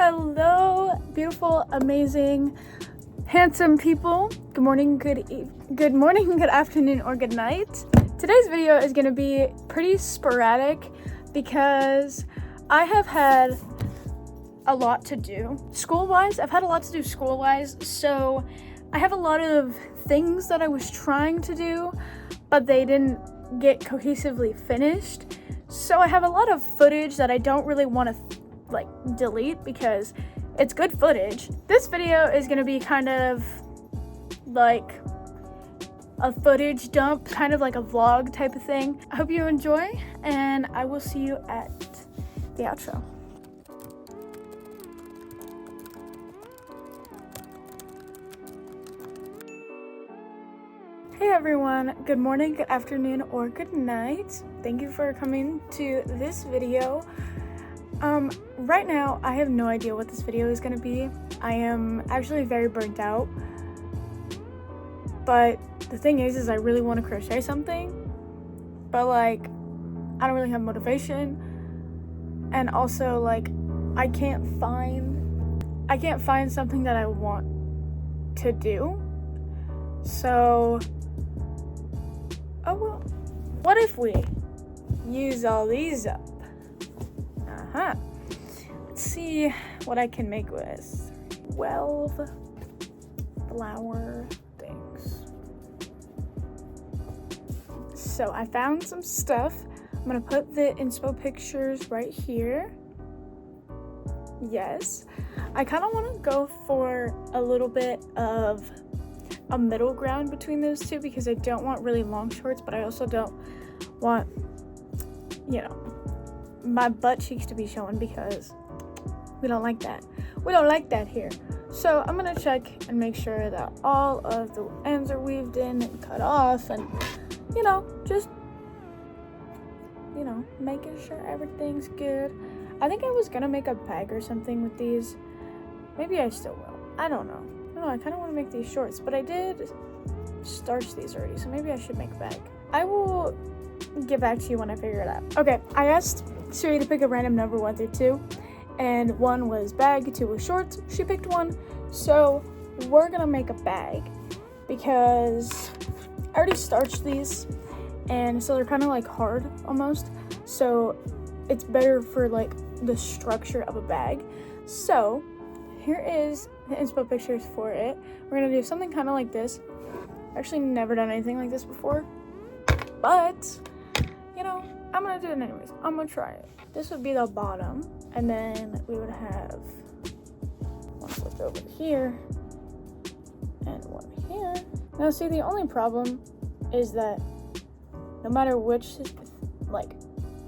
Hello, beautiful, amazing, handsome people. Good morning, good afternoon, or good night. Today's video is going to be pretty sporadic because I have had a lot to do school-wise. I've had a lot to do school-wise, so I have a lot of things that I was trying to do, but they didn't get cohesively finished. So I have a lot of footage that I don't really want to delete because it's good footage. This video is going to be kind of like a footage dump, kind of like a vlog type of thing. I hope you enjoy, and I will see you at the outro. Hey everyone, good morning, good afternoon, or good night. Thank you for coming to this video. Right now, I have no idea what this video is going to be. I am actually very burnt out. But the thing is I really want to crochet something. But, I don't really have motivation. And also, I can't find something that I want to do. So, oh well. What if we use all these up? Let's see what I can make with 12 flower things. So I found some stuff. I'm gonna put the inspo pictures right here. Yes. I kind of want to go for a little bit of a middle ground between those two because I don't want really long shorts, but I also don't want, my butt cheeks to be showing because we don't like that. We don't like that here. So I'm gonna check and make sure that all of the ends are weaved in and cut off, and just making sure everything's good. I think I was gonna make a bag or something with these. Maybe I still will. I don't know. I kind of want to make these shorts, but I did starch these already, so maybe I should make a bag. I will get back to you when I figure it out. Okay, I asked Siri to pick a random number 1 through 2, and 1 was bag, 2 was shorts. She picked 1, so we're gonna make a bag because I already starched these, and so they're kind of hard almost, so it's better for the structure of a bag. So here is the inspo pictures for it. We're gonna do something kind of like this. I've actually never done anything like this before, but I'm gonna do it anyways. I'm gonna try it. This would be the bottom, and then we would have one flipped over here and one here. Now see, the only problem is that no matter which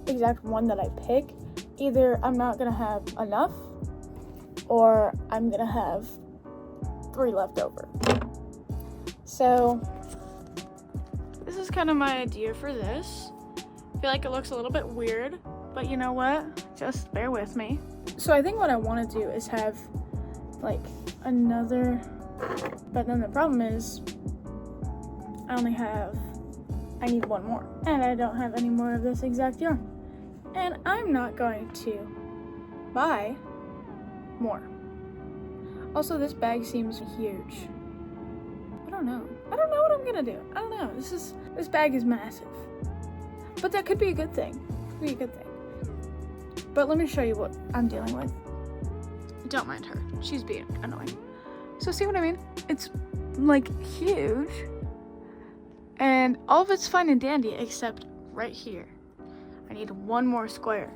exact one that I pick, either I'm not gonna have enough or I'm gonna have 3 left over. So this is kind of my idea for this. I feel like it looks a little bit weird, but you know what? Just bear with me. So I think what I want to do is have another, but then the problem is I need 1 more, and I don't have any more of this exact yarn, and I'm not going to buy more. Also, this bag seems huge. I don't know what I'm gonna do. I don't know. This bag is massive, but that could be a good thing. But let me show you what I'm dealing with. Don't mind her. She's being annoying. So see what I mean? It's huge, and all of it's fine and dandy except right here. I need 1 more square.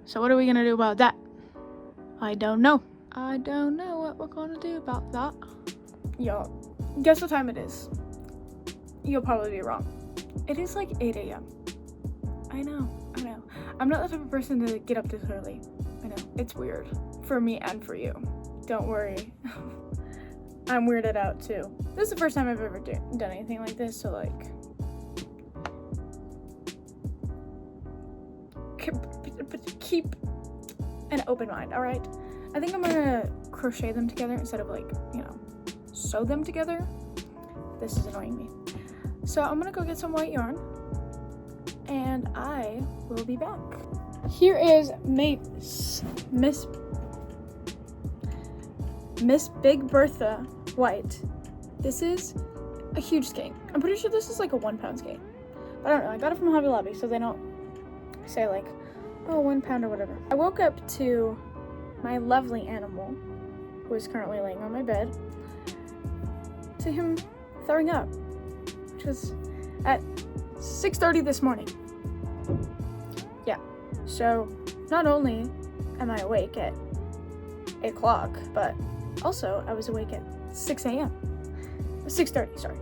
So what are we gonna do about that? I don't know what we're gonna do about that. Y'all, guess what time it is? You'll probably be wrong. It is 8 a.m. I know. I'm not the type of person to get up this early. I know, it's weird. For me and for you. Don't worry. I'm weirded out too. This is the first time I've ever done anything like this, so keep an open mind, alright? I think I'm gonna crochet them together instead of sew them together. This is annoying me. So I'm gonna go get some white yarn, and I will be back. Here is Miss Miss Big Bertha White. This is a huge skein. I'm pretty sure this is like a 1 pound skein. But I don't know, I got it from Hobby Lobby, so they don't say like, oh, 1 pound or whatever. I woke up to my lovely animal, who is currently laying on my bed, to him throwing up, which was at 6:30 this morning. Yeah, so not only am I awake at 8 o'clock, but also I was awake at 6 a.m. 6:30, sorry.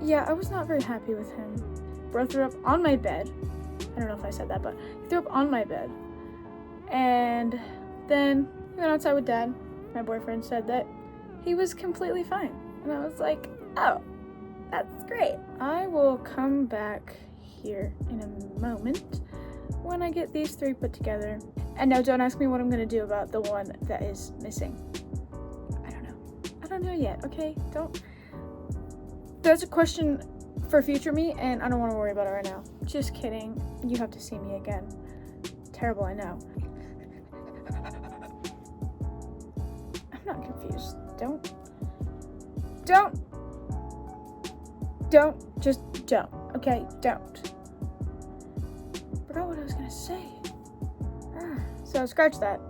Yeah, I was not very happy with him. Bro threw up on my bed. I don't know if I said that, but he threw up on my bed. And then he went outside with Dad. My boyfriend said that he was completely fine. And I was like, oh, that's great. I will come back here in a moment when I get these 3 put together. And now don't ask me what I'm gonna do about the one that is missing. I don't know yet, okay? That's a question for future me, and I don't want to worry about it right now. Just kidding. You have to see me again. Terrible, I know. I'm not confused. Just don't. Okay, don't. Forgot what I was gonna say. So scratch that.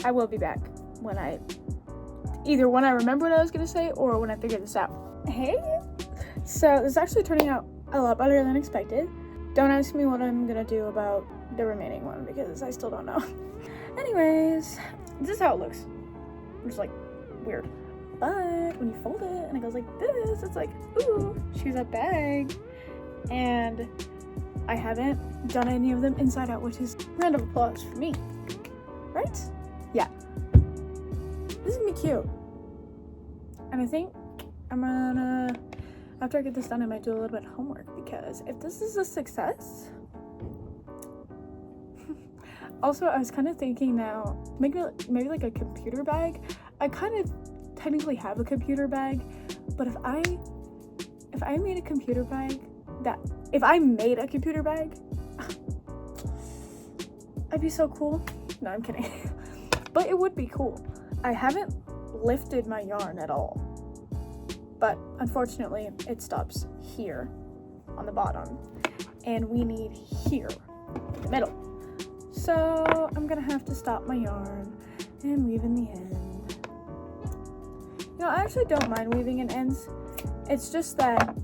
I will be back either when I remember what I was gonna say or when I figure this out. Hey! So this is actually turning out a lot better than expected. Don't ask me what I'm gonna do about the remaining one because I still don't know. Anyways, this is how it looks. It's like weird. But when you fold it and it goes like this, it's like, ooh, she's a bag. And I haven't done any of them inside out, which is a round of applause for me. Right? Yeah. This is gonna be cute. And I think I'm gonna, after I get this done, I might do a little bit of homework because if this is a success, also I was kind of thinking now, maybe like a computer bag. I kind of technically have a computer bag, but if I made a computer bag I'd be so cool. No, I'm kidding. But it would be cool. I haven't lifted my yarn at all, but unfortunately it stops here on the bottom and we need here in the middle. So I'm gonna have to stop my yarn and weave in the end. You know, I actually don't mind weaving in ends. It's just that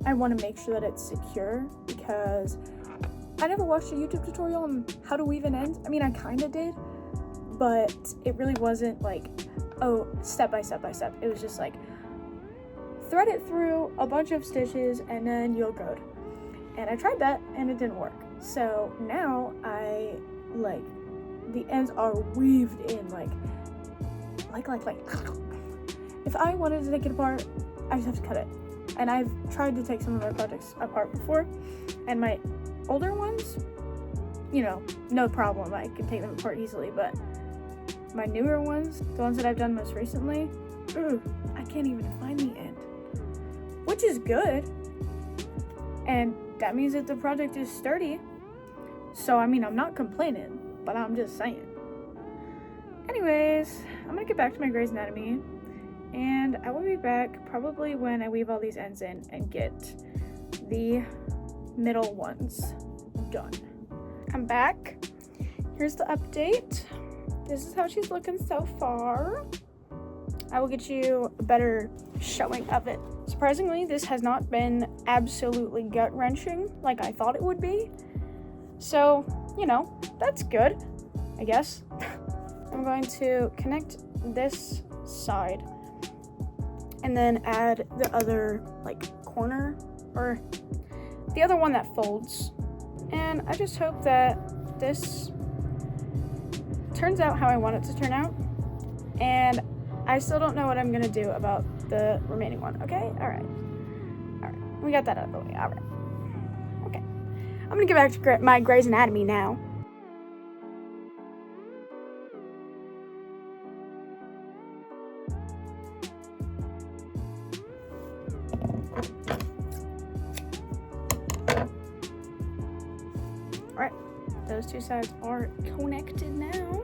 I want to make sure that it's secure because I never watched a YouTube tutorial on how to weave in ends. I mean, I kind of did, but it really wasn't like, oh, step by step by step. It was just like, thread it through a bunch of stitches and then you'll go. And I tried that and it didn't work. So now the ends are weaved in like. If I wanted to take it apart, I just have to cut it. And I've tried to take some of my projects apart before, and my older ones, you know, no problem, I can take them apart easily, but my newer ones, the ones that I've done most recently, I can't even find the end, which is good, and that means that the project is sturdy, so I mean, I'm not complaining, but I'm just saying. Anyways, I'm gonna get back to my Grey's Anatomy, and I will be back probably when I weave all these ends in and get the middle ones done. I'm back. Here's the update. This is how she's looking so far. I will get you a better showing of it. Surprisingly, this has not been absolutely gut-wrenching like I thought it would be. So, you know, that's good, I guess. I'm going to connect this side and then add the other corner, or the other one that folds. And I just hope that this turns out how I want it to turn out. And I still don't know what I'm gonna do about the remaining one, okay? All right, we got that out of the way, all right. Okay, I'm gonna get back to my Grey's Anatomy now. Alright, those two sides are connected now.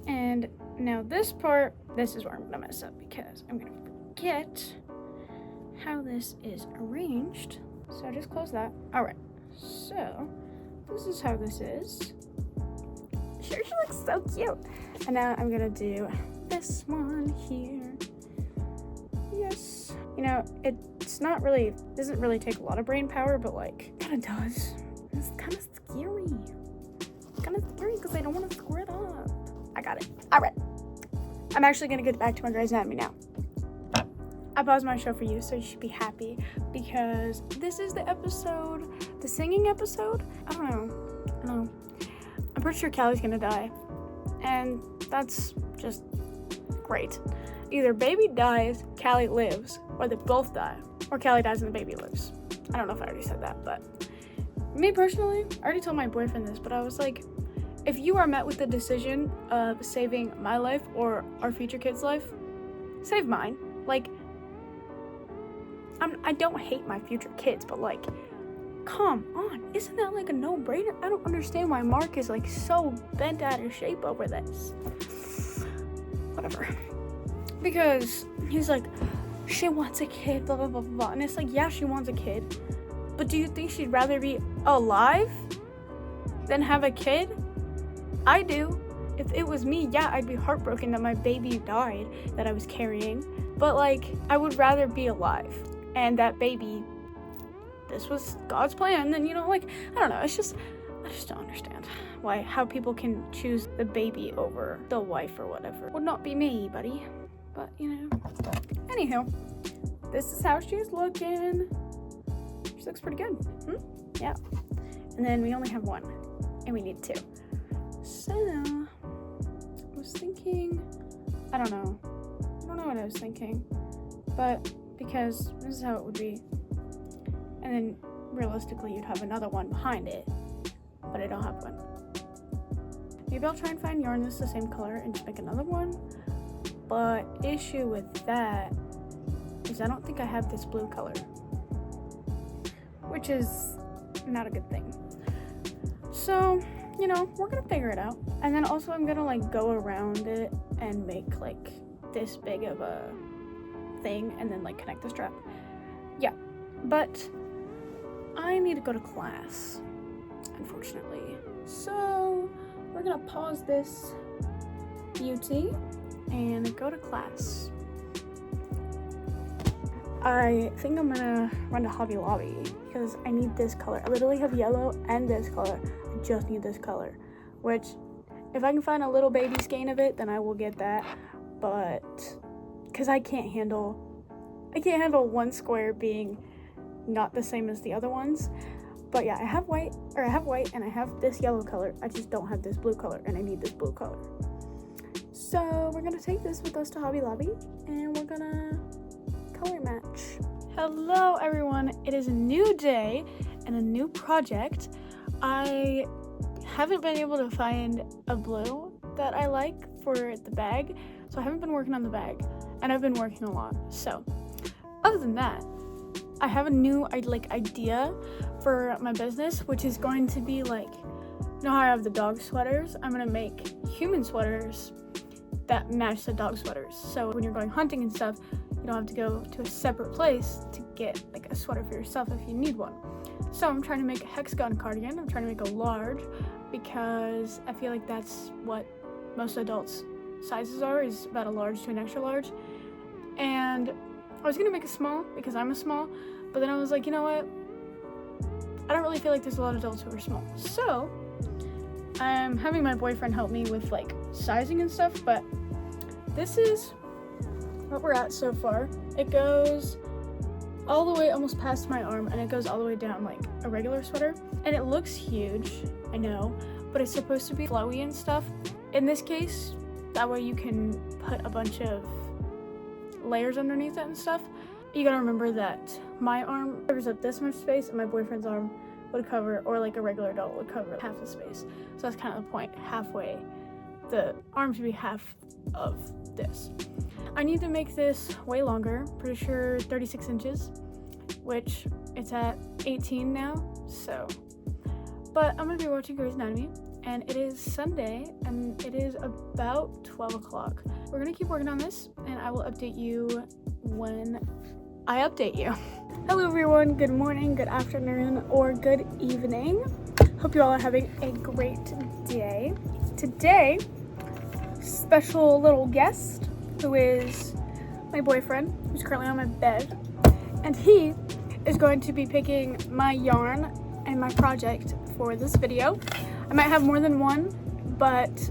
And Now this part, this is where I'm gonna mess up because I'm gonna forget how this is arranged. So just close that. All right, so this is how this is. She looks so cute. And now I'm gonna do this one here. Yes. You know, it's not really, doesn't really take a lot of brain power, but like, kind of does. It's kind of scary. It's kind of scary because I don't want to screw it up. I got it. All right. I'm actually gonna get back to my Grey's Anatomy now. I paused my show for you, so you should be happy because this is the episode, the singing episode. I don't know. I'm pretty sure Callie's gonna die, and that's just great. Either baby dies, Callie lives, or they both die, or Callie dies and the baby lives. I don't know if I already said that, but me personally, I already told my boyfriend this, but I was like, if you are met with the decision of saving my life or our future kid's life, save mine. Like, I don't hate my future kids, but like, come on, isn't that like a no-brainer? I don't understand why Mark is like so bent out of shape over this. Whatever. Because he's like, she wants a kid, blah, blah, blah, blah. And it's like, yeah, she wants a kid. But do you think she'd rather be alive than have a kid? I do. If it was me, yeah, I'd be heartbroken that my baby died that I was carrying. But like, I would rather be alive. And that baby, this was God's plan. And you know, like, I don't know. I just don't understand how people can choose the baby over the wife or whatever. Would not be me, buddy. But, you know. Anywho, this is how she's looking. She looks pretty good. Yeah. And then we only have one. And we need two. So, I was thinking, I don't know what I was thinking. But, because this is how it would be. And then, realistically, you'd have another one behind it. But I don't have one. Maybe I'll try and find yarn that's the same color and just make another one. But issue with that is I don't think I have this blue color, which is not a good thing. So, you know, we're gonna figure it out. And then also I'm gonna like go around it and make like this big of a thing and then like connect the strap. Yeah, but I need to go to class, unfortunately. So we're gonna pause this beauty and go to class. I think I'm gonna run to Hobby Lobby because I need this color. I literally have yellow and this color. I just need this color, which if I can find a little baby skein of it, then I will get that. But because I can't handle one square being not the same as the other ones. But yeah, I have white and I have this yellow color. I just don't have this blue color and I need this blue color. So we're gonna take this with us to Hobby Lobby and we're gonna color match. Hello everyone, it is a new day and a new project. I haven't been able to find a blue that I like for the bag, so I haven't been working on the bag and I've been working a lot. So other than that, I have a new idea for my business, which is going to be like, you know how I have the dog sweaters? I'm gonna make human sweaters that match the dog sweaters. So when you're going hunting and stuff, you don't have to go to a separate place to get like a sweater for yourself if you need one. So I'm trying to make a hexagon cardigan. I'm trying to make a large because I feel like that's what most adults' sizes are, is about a large to an extra large. And I was gonna make a small because I'm a small, but then I was like, you know what? I don't really feel like there's a lot of adults who are small. So I'm having my boyfriend help me with like sizing and stuff, but this is what we're at so far. It goes all the way almost past my arm and it goes all the way down like a regular sweater. And it looks huge, I know, but it's supposed to be flowy and stuff. In this case, that way you can put a bunch of layers underneath it and stuff. You gotta remember that my arm covers up this much space and my boyfriend's arm would cover, or like a regular adult would cover half the space. So that's kind of the point, halfway. The arm should be half of this. I need to make this way longer, pretty sure 36 inches, which it's at 18 now, so. But I'm gonna be watching Grey's Anatomy, and it is Sunday, and it is about 12 o'clock. We're gonna keep working on this, and I will update you when I update you. Hello everyone, good morning, good afternoon, or good evening. Hope you all are having a great day. Today, special little guest who is my boyfriend, who's currently on my bed, and he is going to be picking my yarn and my project for this video. I might have more than one, but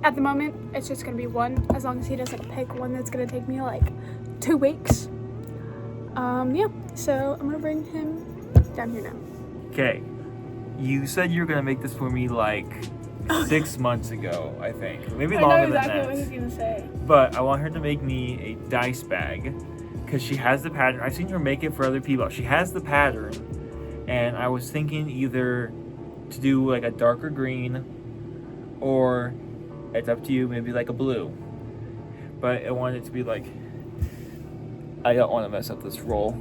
at the moment it's just gonna be one, as long as he doesn't pick one that's gonna take me like 2 weeks. Yeah, so I'm gonna bring him down here now. Okay, you said you were gonna make this for me like 6 months ago, I think. Maybe longer than that. I know exactly what he's gonna say. But I want her to make me a dice bag because she has the pattern. I've seen her make it for other people. She has the pattern, and I was thinking either to do like a darker green, or it's up to you, maybe like a blue. But I want it to be like, I don't want to mess up this roll.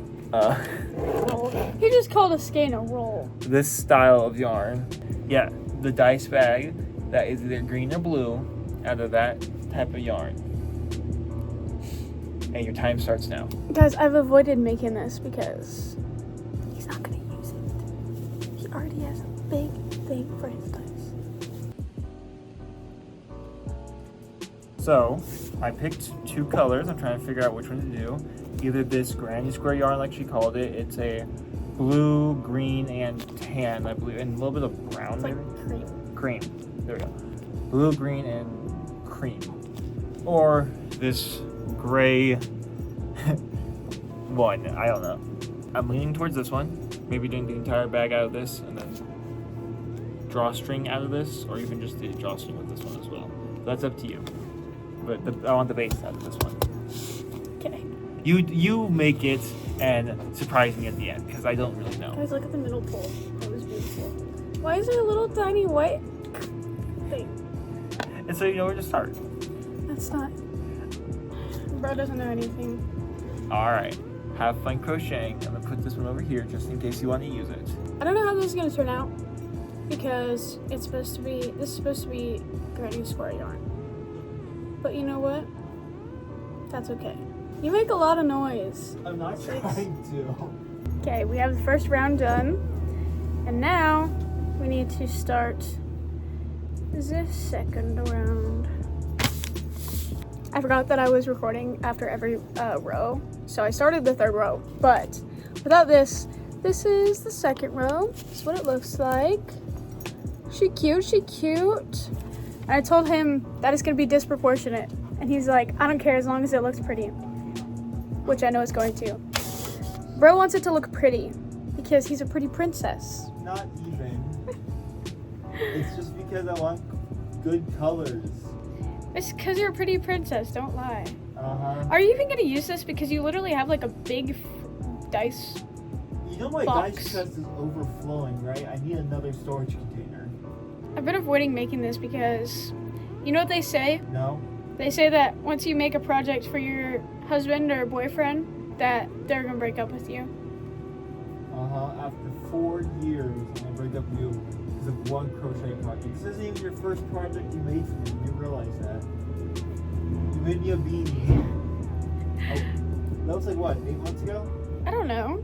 He just called a skein a roll. This style of yarn. Yeah, the dice bag that is either green or blue out of that type of yarn. And your time starts now. Guys, I've avoided making this because he's not gonna use it. He already has a big thing for his dice. So, I picked 2 colors. I'm trying to figure out which one to do. Either this granny square yarn, like she called it. It's a blue, green, and tan, I believe, and a little bit of brown. It's like cream. Cream. There we go. Blue, green, and cream. Or this gray one. I don't know. I'm leaning towards this one. Maybe doing the entire bag out of this, and then drawstring out of this, or even just the drawstring with this one as well. That's up to you. But I want the base out of this one. Okay. You make it and surprise me at the end, because I don't really know. Guys, look at the middle pole. That was beautiful. Why is there a little tiny white thing? And so you know where to start. That's not. Bro doesn't know anything. Alright. Have fun crocheting. I'm gonna put this one over here just in case you want to use it. I don't know how this is gonna turn out because this is supposed to be granny square yarn. But you know what? That's okay. You make a lot of noise. I'm not trying to. Okay, we have the first round done. And now we need to start the second round. I forgot that I was recording after every row. So I started the 3rd row. But without this, this is the 2nd row. This is what it looks like. She cute, she cute. And I told him that it's gonna be disproportionate. And he's like, I don't care as long as it looks pretty. Which I know it's going to. Bro wants it to look pretty because he's a pretty princess. Not even. It's just because I want good colors. It's because you're a pretty princess, don't lie. Uh-huh. Are you even gonna use this? Because you literally have like a big dice. You know my box. dice chest is overflowing, right? I need another storage container. I've been avoiding making this because, you know what they say? No? They say that once you make a project for your husband or boyfriend, that they're gonna break up with you. Uh-huh. After 4 years, I'm gonna break up with you because of one crochet project. This isn't even your first project you made for me. You realize that? You made me a beanie. Oh, that was like what, 8 months ago? I don't know.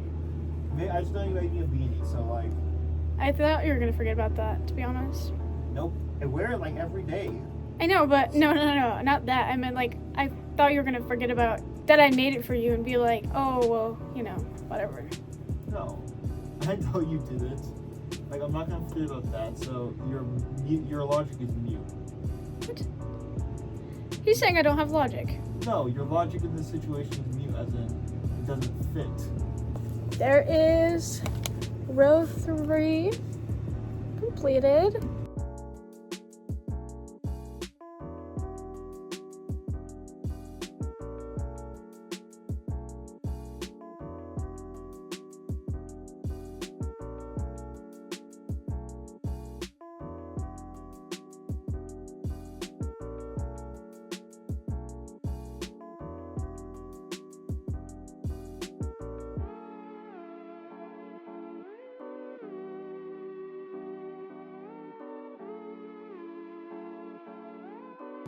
I just know you made me a beanie, so like. I thought you were gonna forget about that, to be honest. Nope. I wear it like every day. I know, but no, not that. I meant like, I thought you were gonna forget about that I made it for you and be like, oh, well, you know, whatever. No, I know you did it. Like, I'm not gonna forget about that, so your logic is mute. What? He's saying I don't have logic. No, your logic in this situation is mute, as in, it doesn't fit. There is row 3 completed.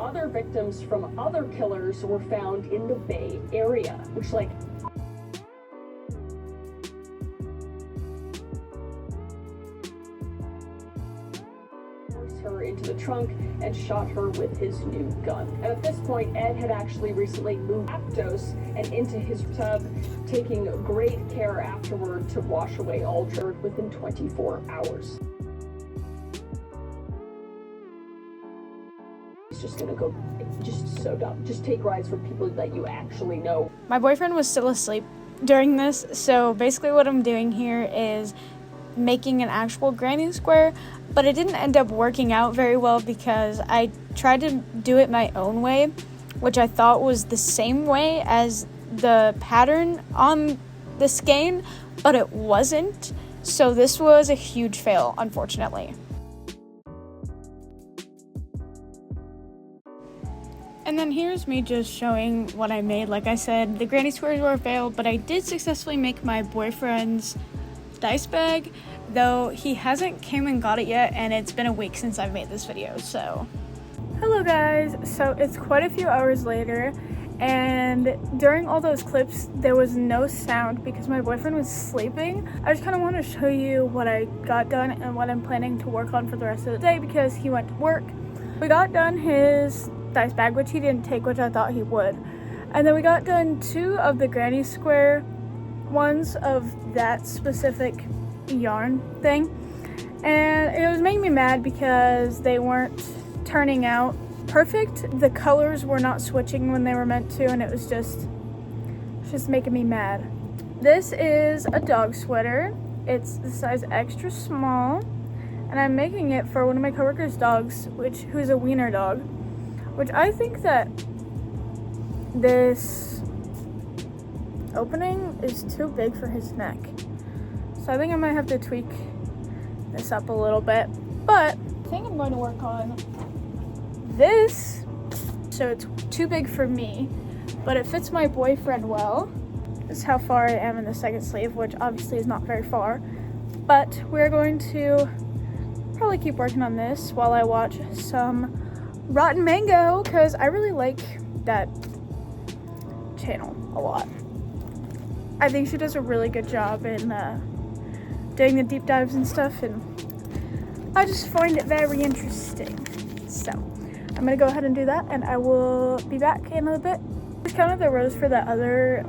Other victims from other killers were found in the Bay Area, which forced her into the trunk and shot her with his new gun. And at this point, Ed had actually recently moved Aptos and into his tub, taking great care afterward to wash away all dirt within 24 hours. He's just gonna go, just so dumb. Just take rides from people that you actually know. My boyfriend was still asleep during this, so basically what I'm doing here is making an actual granny square, but it didn't end up working out very well because I tried to do it my own way, which I thought was the same way as the pattern on the skein, but it wasn't. So this was a huge fail, unfortunately. And then here's me just showing what I made. Like I said, the granny squares were a fail, but I did successfully make my boyfriend's dice bag, though he hasn't came and got it yet, and it's been a week since I've made this video, so. Hello guys, so it's quite a few hours later, and during all those clips, there was no sound because my boyfriend was sleeping. I just kind of want to show you what I got done and what I'm planning to work on for the rest of the day because he went to work. We got done his dice bag, which he didn't take, which I thought he would. And then we got done 2 of the granny square ones of that specific yarn thing. And it was making me mad because they weren't turning out perfect. The colors were not switching when they were meant to, and it was just making me mad. This is a dog sweater. It's the size extra small, and I'm making it for one of my coworkers' dogs, who's a wiener dog. Which I think that this opening is too big for his neck. So I think I might have to tweak this up a little bit. But I think I'm going to work on this. So it's too big for me, but it fits my boyfriend well. This is how far I am in the second sleeve, which obviously is not very far. But we're going to probably keep working on this while I watch some Rotten Mango, because I really like that channel a lot. I think she does a really good job in doing the deep dives and stuff, and I just find it very interesting. So I'm gonna go ahead and do that, and I will be back in a little bit. I just counted the rows for the other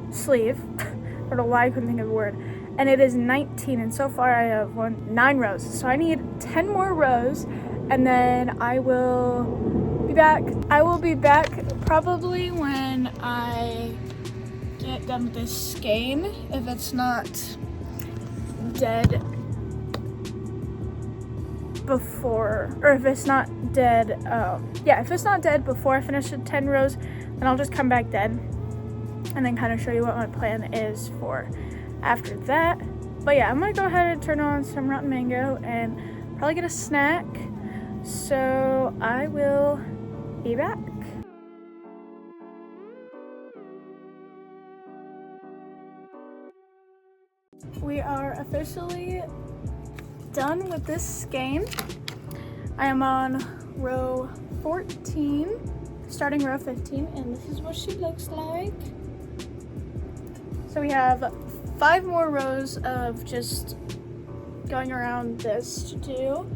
sleeve. I don't know why I couldn't think of a word. And it is 19, and so far I have 9 rows. So I need 10 more rows, and then I will be back. I will be back probably when I get done with this skein, if it's not dead before, or if it's not dead, if it's not dead before I finish the 10 rows, then I'll just come back dead and then kind of show you what my plan is for after that. But yeah, I'm gonna go ahead and turn on some Rotten Mango and probably get a snack. So I will be back. We are officially done with this skein. I am on row 14, starting row 15, and this is what she looks like. So we have 5 more rows of just going around this to do.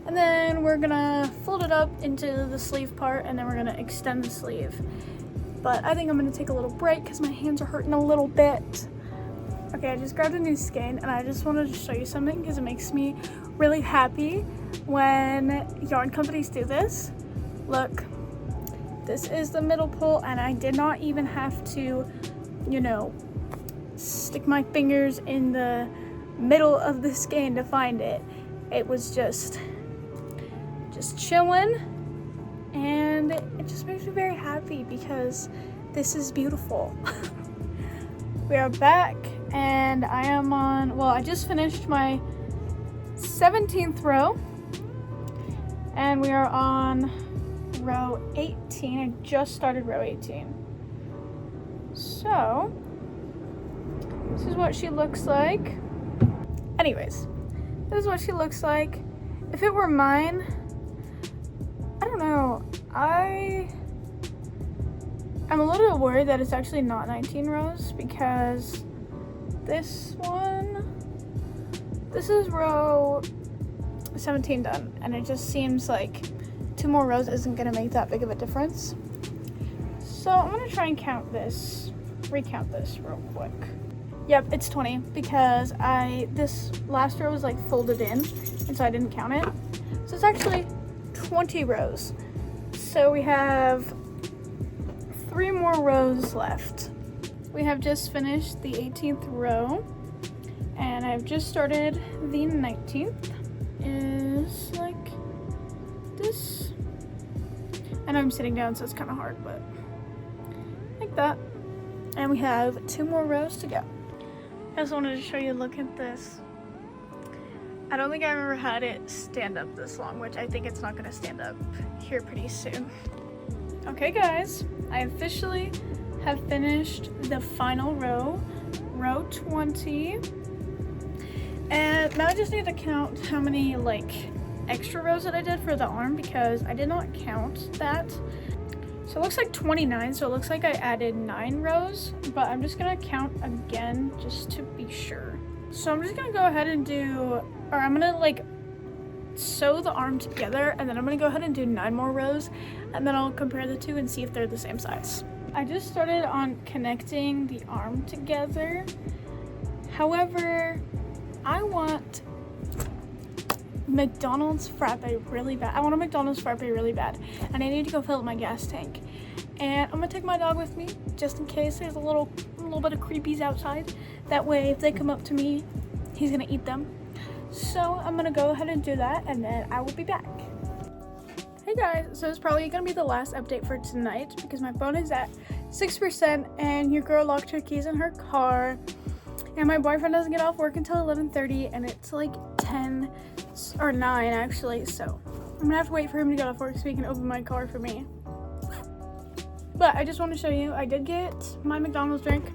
And then we're gonna fold it up into the sleeve part, and then we're gonna extend the sleeve. But I think I'm gonna take a little break because my hands are hurting a little bit. Okay, I just grabbed a new skein, and I just wanted to show you something because it makes me really happy when yarn companies do this. Look, this is the middle pull, and I did not even have to, stick my fingers in the middle of the skein to find it. It was just chilling, and it just makes me very happy because this is beautiful. We are back, and I am on, I just finished my 17th row, and we are on row 18. I just started row 18. So this is what she looks like. Anyways, this is what she looks like. If it were mine, I don't know, I worried that it's actually not 19 rows because this is row 17 done, and it just seems like 2 more rows isn't gonna make that big of a difference. So I'm gonna try and recount this real quick. Yep, it's 20 because this last row was like folded in, and so I didn't count it. So it's actually 20 rows. So we have 3 more rows left. We have just finished the 18th row, and I've just started the 19th. Is like this. I know I'm sitting down, so it's kind of hard, but like that. And we have 2 more rows to go. I just wanted to show you, look at this. I don't think I've ever had it stand up this long, which I think it's not gonna stand up here pretty soon. Okay guys, I officially have finished the final row, row 20. And now I just need to count how many like extra rows that I did for the arm because I did not count that. So it looks like 29, so it looks like I added 9 rows, but I'm just gonna count again just to be sure. So I'm just gonna go ahead and I'm gonna like sew the arm together, and then I'm gonna go ahead and do 9 more rows, and then I'll compare the two and see if they're the same size. I just started on connecting the arm together. However, I want McDonald's frappe really bad. I want a McDonald's frappe really bad, and I need to go fill up my gas tank. And I'm gonna take my dog with me just in case there's a little bit of creepies outside. That way, if they come up to me, he's gonna eat them. So I'm gonna go ahead and do that, and then I will be back. Hey guys, so it's probably gonna be the last update for tonight because my phone is at 6%, and your girl locked her keys in her car. And my boyfriend doesn't get off work until 11:30, and it's like 10 or 9 actually, so I'm gonna have to wait for him to get off work so he can open my car for me. But I just want to show you, I did get my McDonald's drink,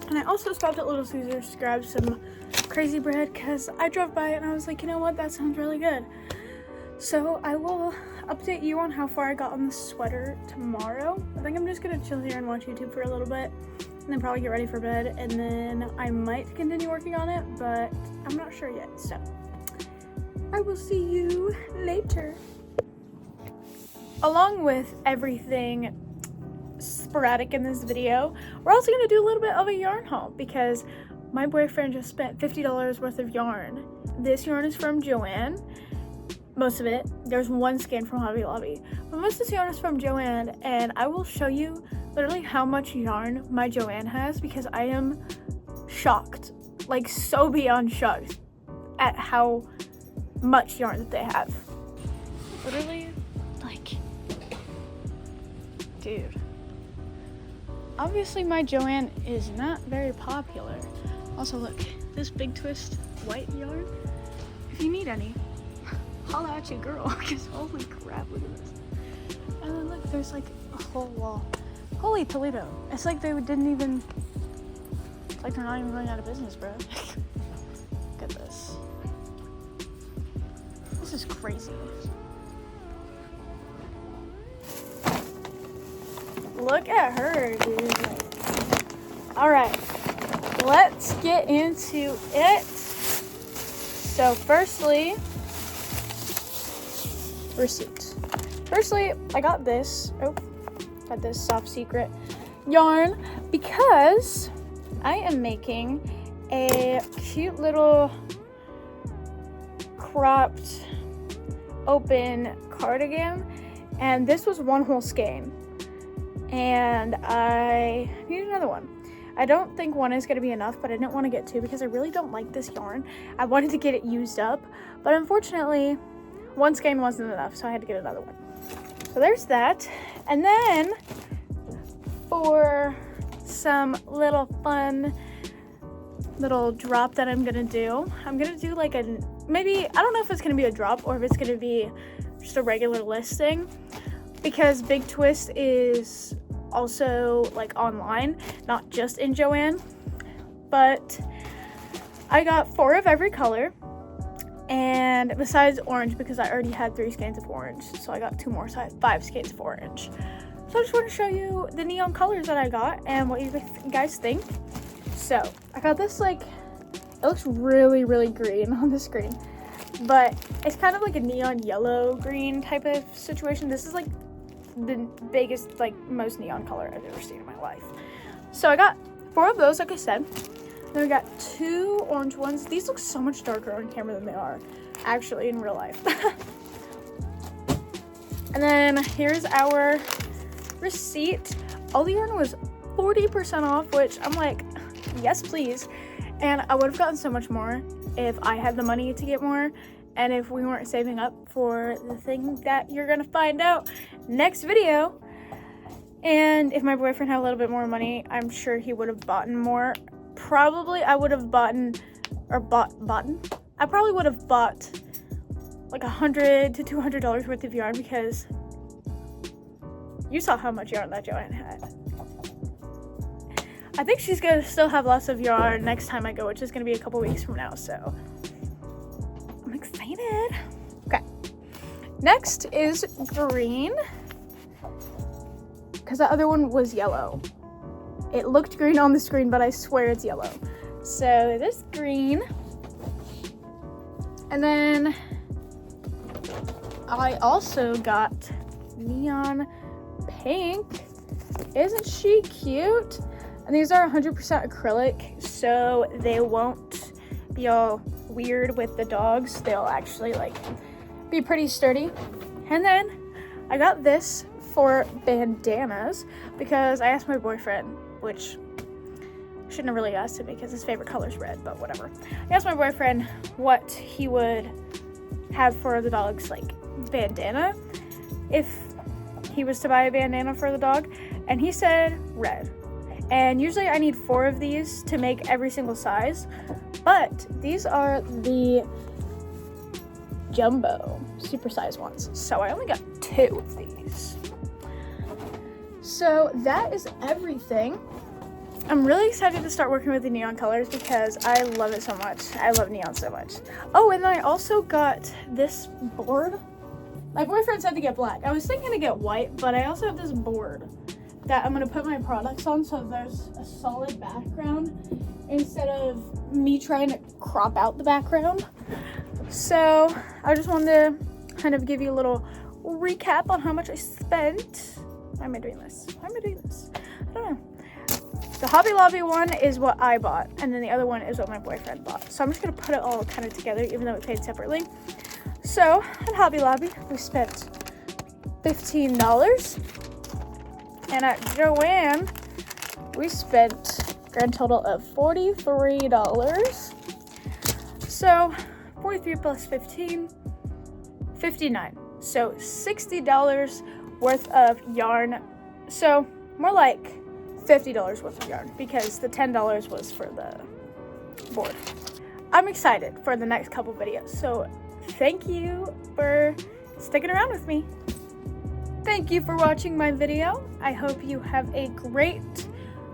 and I also stopped at Little Caesars to grab some crazy bread because I drove by it and I was like, you know what, that sounds really good. So I will update you on how far I got on the sweater tomorrow. I think I'm just gonna chill here and watch YouTube for a little bit, and then probably get ready for bed, and then I might continue working on it, but I'm not sure yet. So I will see you later. Along with everything sporadic in this video, we're also gonna do a little bit of a yarn haul because my boyfriend just spent $50 worth of yarn. This yarn is from Joann. Most of it. There's one skein from Hobby Lobby, but most of this yarn is from Joann, and I will show you literally how much yarn my Joann has because I am shocked, like so beyond shocked at how much yarn that they have. Literally, like, dude. Obviously my Joann is not very popular. Also look, this big twist white yarn, if you need any, holla at you girl, because holy crap, look at this. And then look, there's like a whole wall. Holy Toledo. It's like they didn't even, it's like they're not even going out of business, bro. Look at this. This is crazy. Look at her, dude. All right, let's get into it. So firstly, receipt. Firstly, I got this. Got this Soft Secret yarn because I am making a cute little cropped open cardigan, and this was one whole skein, and I need another one. I don't think one is going to be enough, but I didn't want to get two because I really don't like this yarn. I wanted to get it used up, but unfortunately one skein wasn't enough, so I had to get another one. So there's that. And then for some little fun little drop that I'm gonna do like a, maybe, I don't know if it's gonna be a drop or if it's gonna be just a regular listing, because Big Twist is also like online, not just in Joann. But I got 4 of every color, and besides orange, because I already had 3 skeins of orange, so I got 2 more, so I had 5 skeins of orange. So I just want to show you the neon colors that I got and what you guys think. So I got this, like, it looks really, really green on the screen, but it's kind of like a neon yellow green type of situation. This is like the biggest, like, most neon color I've ever seen in my life. So I got 4 of those, like I said. Then we got 2 orange ones. These look so much darker on camera than they are actually in real life. And then here's our receipt. All the yarn was 40% off, which I'm like, yes, please. And I would have gotten so much more if I had the money to get more, and if we weren't saving up for the thing that you're gonna find out next video. And if my boyfriend had a little bit more money, I'm sure he would have bought more. Probably I would have bought I probably would have bought like $100 to $200 worth of yarn, because you saw how much yarn that Joanne had. I think she's gonna still have lots of yarn next time I go, which is gonna be a couple weeks from now, so I'm excited. Okay, next is green, because the other one was yellow. It looked green on the screen, but I swear it's yellow. So this green, and then I also got neon pink. Isn't she cute? And these are 100% acrylic, so they won't be all weird with the dogs. They'll actually, like, be pretty sturdy. And then I got this for bandanas, because I asked my boyfriend, which I shouldn't have really asked him because his favorite color is red, but whatever. I asked my boyfriend what he would have for the dog's, like, bandana if he was to buy a bandana for the dog, and he said red. And usually I need 4 of these to make every single size, but these are the jumbo super size ones, so I only got 2 of these. So that is everything. I'm really excited to start working with the neon colors because I love it so much. I love neon so much. Oh, and then I also got this board. My boyfriend said to get black. I was thinking to get white, but I also have this board that I'm gonna put my products on, so there's a solid background instead of me trying to crop out the background. So I just wanted to kind of give you a little recap on how much I spent. Why am I doing this? Why am I doing this? I don't know. The Hobby Lobby one is what I bought, and then the other one is what my boyfriend bought. So I'm just gonna put it all kind of together, even though we paid separately. So at Hobby Lobby, we spent $15. And at Joanne, we spent a grand total of $43. So 43 plus 15, 59. So $60 worth of yarn. So more like $50 worth of yarn, because the $10 was for the board. I'm excited for the next couple videos. So thank you for sticking around with me. Thank you for watching my video. I hope you have a great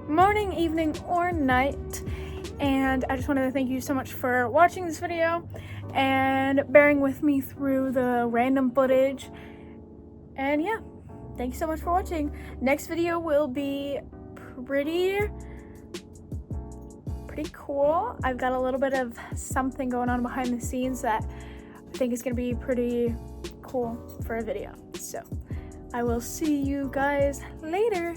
morning, evening, or night. And I just wanted to thank you so much for watching this video and bearing with me through the random footage. And yeah, thank you so much for watching. Next video will be pretty cool. I've got a little bit of something going on behind the scenes that I think is going to be pretty cool for a video. So I will see you guys later.